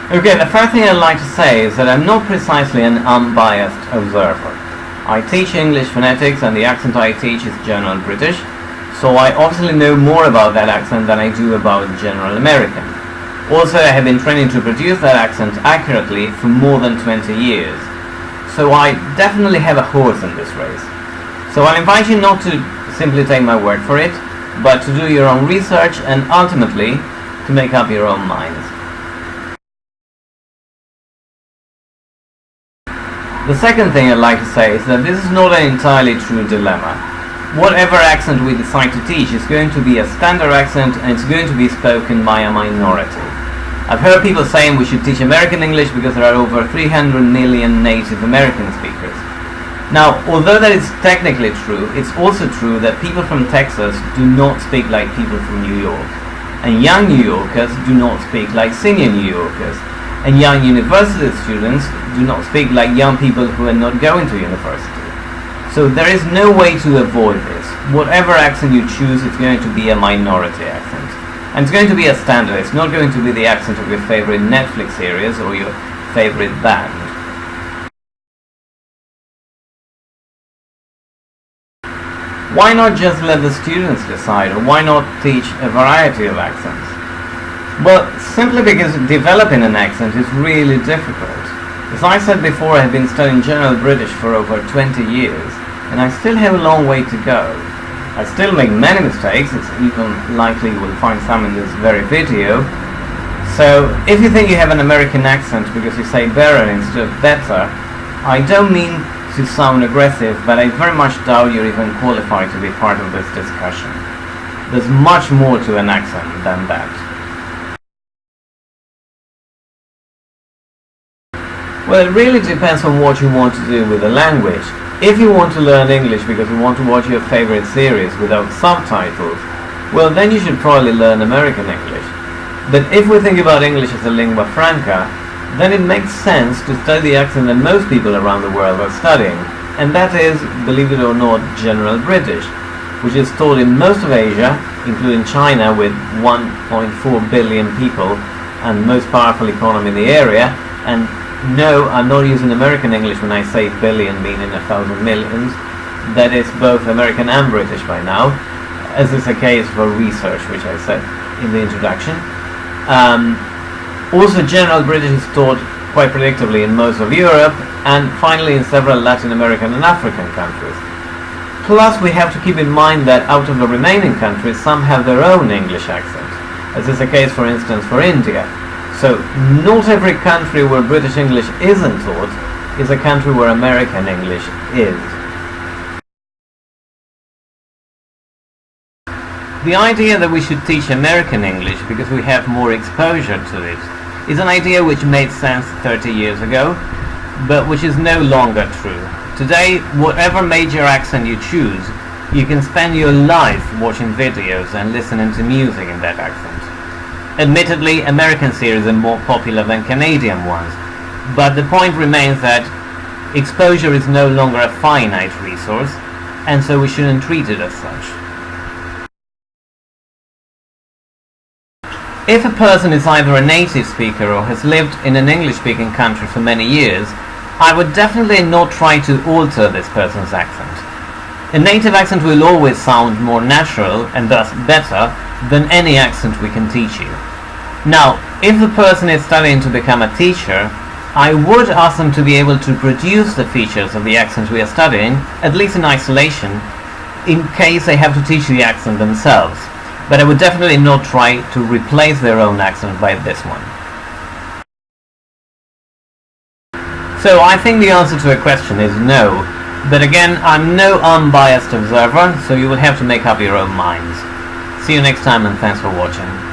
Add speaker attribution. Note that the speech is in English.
Speaker 1: Okay, the first thing I'd like to say is that I'm not precisely an unbiased observer. I teach English phonetics and the accent I teach is General British, so I obviously know more about that accent than I do about General American. Also, I have been training to produce that accent accurately for more than 20 years, so I definitely have a horse in this race. So I'll invite you not to simply take my word for it, but to do your own research and ultimately to make up your own minds. The second thing I'd like to say is that this is not an entirely true dilemma. Whatever accent we decide to teach is going to be a standard accent and it's going to be spoken by a minority. I've heard people saying we should teach American English because there are over 300 million native American speakers. Now, although that is technically true, it's also true that people from Texas do not speak like people from New York. And young New Yorkers do not speak like senior New Yorkers. And young university students do not speak like young people who are not going to university. So there is no way to avoid this. Whatever accent you choose, it's going to be a minority accent. And it's going to be a standard. It's not going to be the accent of your favorite Netflix series or your favorite band. Why not just let the students decide, or why not teach a variety of accents? Well, simply because developing an accent is really difficult. As I said before, I have been studying General British for over 20 years, and I still have a long way to go. I still make many mistakes, it's even likely you will find some in this very video. So, if you think you have an American accent because you say better instead of better, I don't mean to sound aggressive, but I very much doubt you're even qualified to be part of this discussion. There's much more to an accent than that. Well, it really depends on what you want to do with the language. If you want to learn English because you want to watch your favorite series without subtitles, well then you should probably learn American English. But if we think about English as a lingua franca, then it makes sense to study the accent that most people around the world are studying, and that is, believe it or not, General British, which is taught in most of Asia, including China with 1.4 billion people and most powerful economy in the area. And no, I'm not using American English when I say billion, meaning 1,000 millions. That is both American and British by now, as is the case for research, which I said in the introduction. Also, General British is taught quite predictably in most of Europe, and finally in several Latin American and African countries. Plus, we have to keep in mind that out of the remaining countries, some have their own English accent, as is the case, for instance, for India. So, not every country where British English isn't taught is a country where American English is. The idea that we should teach American English because we have more exposure to it is an idea which made sense 30 years ago, but which is no longer true. Today, whatever major accent you choose, you can spend your life watching videos and listening to music in that accent. Admittedly, American series are more popular than Canadian ones, but the point remains that exposure is no longer a finite resource, and so we shouldn't treat it as such. If a person is either a native speaker or has lived in an English-speaking country for many years, I would definitely not try to alter this person's accent. A native accent will always sound more natural and thus better than any accent we can teach you. Now, if the person is studying to become a teacher, I would ask them to be able to produce the features of the accent we are studying, at least in isolation, in case they have to teach the accent themselves. But I would definitely not try to replace their own accent by this one. So I think the answer to a question is no. But again, I'm no unbiased observer, so you will have to make up your own minds. See you next time, and thanks for watching.